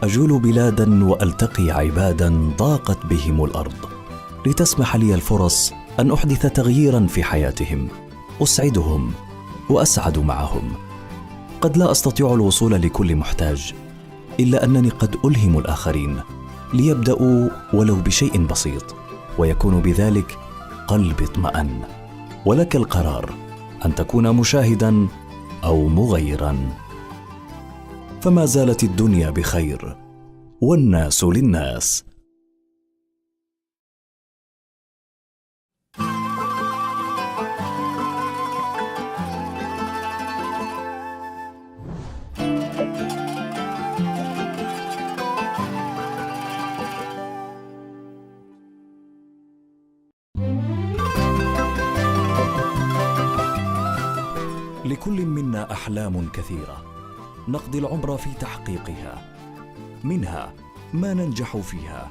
أجول بلادا وألتقي عبادا ضاقت بهم الأرض، لتسمح لي الفرص أن أحدث تغييرا في حياتهم، أسعدهم وأسعد معهم. قد لا أستطيع الوصول لكل محتاج، إلا أنني قد ألهم الآخرين ليبدأوا ولو بشيء بسيط، ويكون بذلك قلبي اطمأن. ولك القرار أن تكون مشاهدا أو مغيرا. فما زالت الدنيا بخير والناس للناس. لكل منا أحلام كثيرة نقضي العمر في تحقيقها، منها ما ننجح فيها،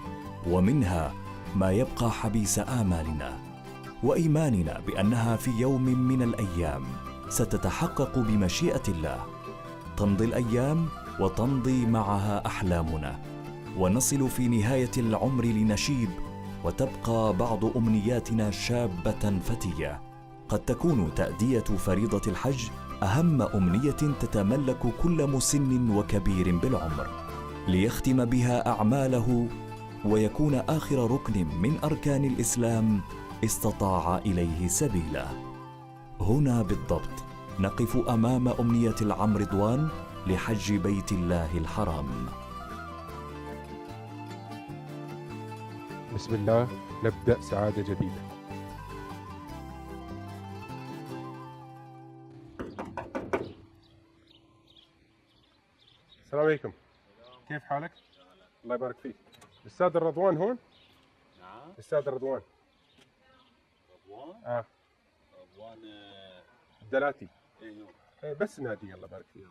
ومنها ما يبقى حبيس آمالنا وإيماننا بأنها في يوم من الأيام ستتحقق بمشيئة الله. تمضي الأيام وتمضي معها أحلامنا، ونصل في نهاية العمر لنشيب، وتبقى بعض أمنياتنا شابة فتية. قد تكون تأدية فريضة الحج أهم أمنية تتملك كل مسن وكبير بالعمر، ليختم بها أعماله ويكون آخر ركن من أركان الإسلام استطاع إليه سبيلا. هنا بالضبط نقف أمام أمنية العم رضوان لحج بيت الله الحرام. بسم الله، نبدأ سعادة جديدة. السلام عليكم، كيف حالك؟ الله يبارك فيك. الأستاذ الرضوان هون؟ نعم. الأستاذ الرضوان. رضوان؟ رضوان الدلاتي. ايوه. بس نادي، الله يبارك فيك.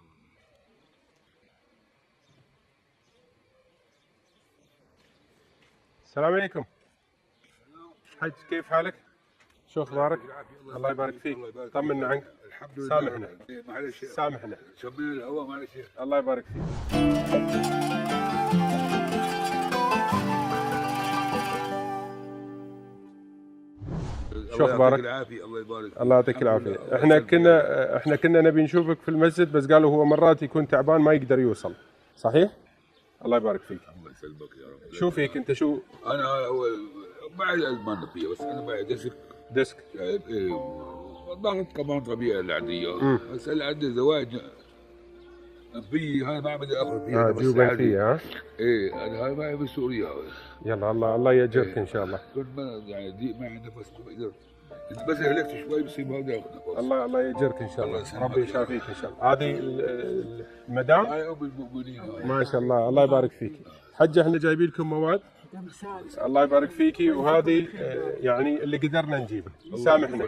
السلام عليكم. حج، كيف حالك؟ شو اخبارك؟ الله يبارك فيك. طمنا عنك. الحمد لله. سامحنا. معلش. سامحنا. شمينا الهواء، معلش. الله يبارك فيك. شو اخبارك؟ الله يعطيك العافيه. الله يبارك فيك. الله يعطيك العافيه. احنا كنا نبي نشوفك في المسجد، بس قالوا هو مرات يكون تعبان ما يقدر يوصل. صحيح؟ الله يبارك فيك. الله يسلمك يا رب. شو فيك انت؟ شو؟ انا معي ازمان فيها، بس انا معي ديسك. الضغط كمان طبيعي العاديه، بس انا عندي زواج في هاي ما عم اخذ فيها. جوبا فيها. ها؟ ايه، انا هاي معي بسوريا. يلا الله يأجرك ان شاء الله. كنت يعني ضيق معي نفس، ما بقدر. بس هلكت شوي بصير ما بقدر اخذ نفس. الله يأجرك ان شاء الله. الله يسلمك. ربي يشافيك ان شاء الله. هذه المدام. هاي ام المؤمنين هاي. ما شاء الله، الله يبارك فيك. حجة، احنا جايبين لكم مواد. الله يبارك فيكي. وهذه يعني اللي قدرنا نجيبه. سامحنا.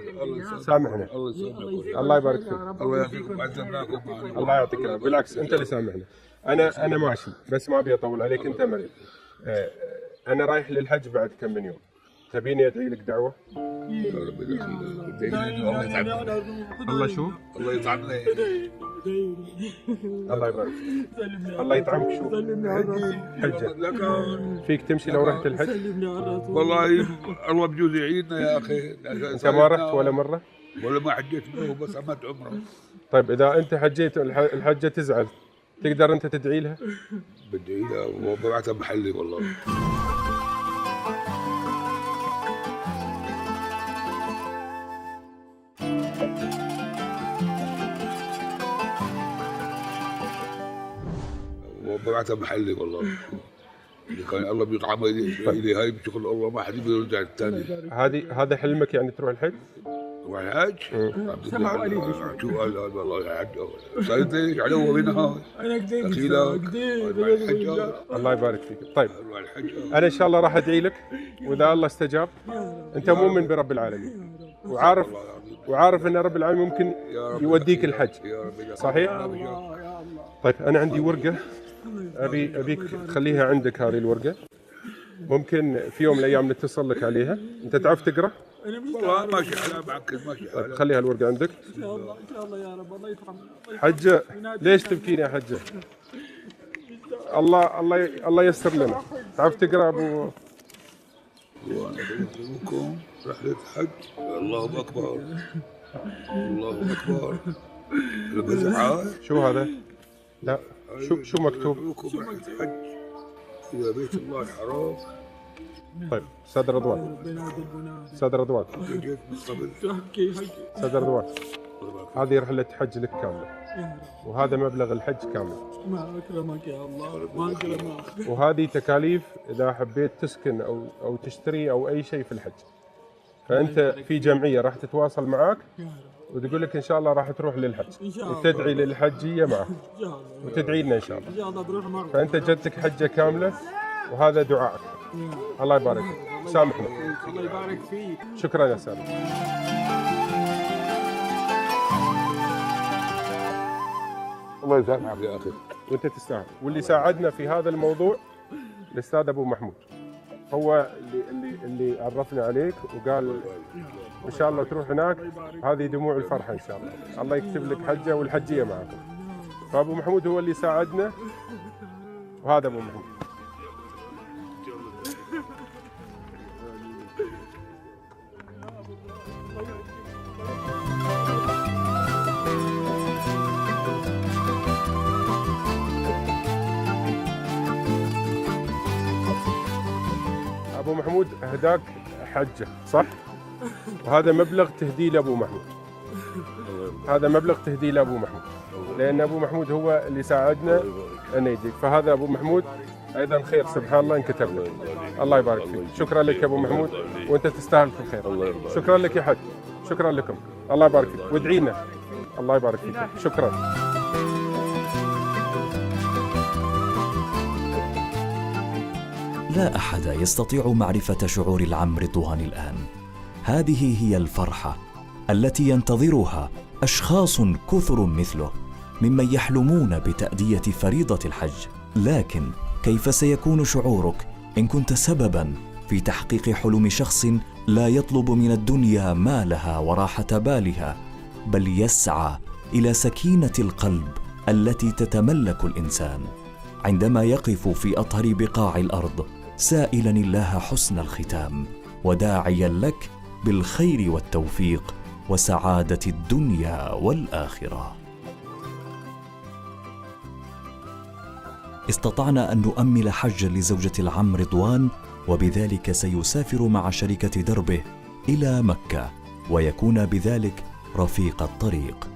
سامحنا. الله يسلمك. الله يبارك فيك. الله يعافيكم، عزمناكم معنا. الله يعطيك العافية. بالعكس انت اللي سامحنا. انا ماشي، بس ما ابي اطول عليك، انت مريض. انا رايح للحج بعد كم من يوم. تبيني ادعي لك دعوه؟ يا رب الله يطعمنا. الله شو؟ الله يطعمنا. الله يبارك فيك. الله يطعمك. شو؟ حجة. فيك تمشي لو رحت الحج؟ والله الله بجوز يعيننا يا اخي. انت ما رحت ولا مره؟ ولا ما حجيت منه، بس عملت عمره. طيب اذا انت حجيت الحجه تزعل، تقدر انت تدعي لها؟ بدي لها وببعثها محلي والله. وببعثها محلي والله. اللي كان الله بيطعمها الي هاي بشغل الله، ما حد يقدر يرجع الثاني. هذا حلمك يعني تروح الحج؟ تروح الحج؟ سمعوا علي شو قال هذا والله الحج. صارت ليش علوه بينها؟ اخيلك الله يبارك فيك. طيب انا ان شاء الله راح ادعي لك، واذا الله استجاب انت مؤمن برب العالمين، وعارف ان رب العالمين ممكن يوديك الحج. صحيح؟ طيب انا عندي ورقه ابيك تخليها عندك. هذه الورقه ممكن في يوم من الايام نتصل لك عليها. انت تعرف تقرا؟ والله ماشي حالها معك، ماشي حالها. خليها الورقه عندك. ان شاء الله ان شاء الله يا رب. الله يطعمنا. حجه، ليش تبكين يا حجه؟ الله ييسر لنا. تعرف تقرا ابو؟ وانا بكم رحلة حج. الله اكبر الله اكبر. البزعات شو هذا؟ لا شو مكتوب؟ بكم رحلة حج الى بيت الله الحرام. طيب استاذ رضوان، استاذ رضوان، جيت من قبل. استاذ رضوان، هذه رحلة حج لك كاملة، وهذا مبلغ الحج كامل. ما أكرمك يا الله، ما أكرمك. وهذه تكاليف إذا حبيت تسكن أو تشتري أو أي شيء في الحج. فأنت في جمعية راح تتواصل معك وتقول لك إن شاء الله راح تروح للحج، إن شاء الله. وتدعي للحجية معك إن شاء الله. وتدعي لنا إن شاء الله. إن شاء الله بروح معك. فأنت جدك حجة كاملة وهذا دعائك. الله يبارك فيك. سامحنا. الله يبارك فيك. شكرا يا سامي. الله يسامحك يا اخي. وانت تستاهل. واللي ساعدنا في هذا الموضوع الاستاذ ابو محمود، هو اللي عرفنا عليك وقال ان شاء الله تروح هناك، هذه دموع الفرحه ان شاء الله. الله يكتب لك حجه والحجيه معكم. فابو محمود هو اللي ساعدنا، وهذا ابو محمود. ابو محمود اهداك حجه صح؟ وهذا مبلغ تهديه لابو محمود. هذا مبلغ تهديه لابو محمود، لان ابو محمود هو اللي ساعدنا ان يجيك. فهذا ابو محمود ايضا خير سبحان الله انكتب لك. الله يبارك فيك. شكرا لك يا ابو محمود، وانت تستاهل كل خير. شكرا لك يا حج، شكرا لكم. الله يبارك فيك وادعي لنا. الله يبارك فيك. شكرا. لا أحد يستطيع معرفة شعور العم رضوان الآن. هذه هي الفرحة التي ينتظرها أشخاص كثر مثله ممن يحلمون بتأدية فريضة الحج. لكن كيف سيكون شعورك إن كنت سبباً في تحقيق حلم شخص لا يطلب من الدنيا مالها وراحة بالها، بل يسعى إلى سكينة القلب التي تتملك الإنسان عندما يقف في أطهر بقاع الأرض سائلاً الله حسن الختام وداعياً لك بالخير والتوفيق وسعادة الدنيا والآخرة. استطعنا أن نؤمل حجاً لزوجة العم رضوان، وبذلك سيسافر مع شريكة دربه إلى مكة ويكون بذلك رفيق الطريق.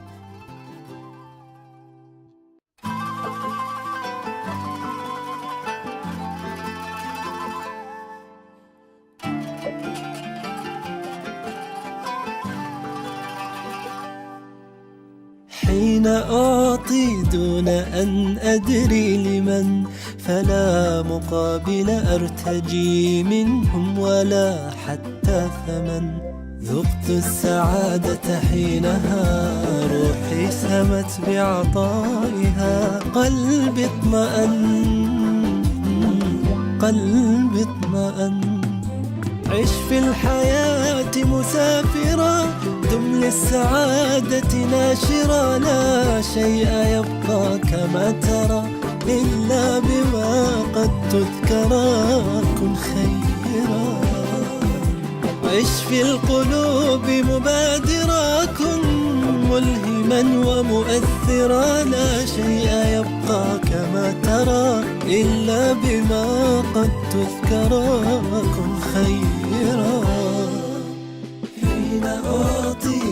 حين أعطي دون أن أدري لمن، فلا مقابل أرتجي منهم ولا حتى ثمن. ذقت السعادة حينها روحي سمت بعطائها، قلبي اطمأن. عش في الحياة مسافرا، دم للسعادة ناشرا، لا شيء يبقى كما ترى إلا بما قد تذكرا. كن خيرا، عش في القلوب مبادرا، كن ملهما ومؤثرا، لا شيء يبقى كما ترى إلا بما قد تذكرا. كن خيرا. حين أعطي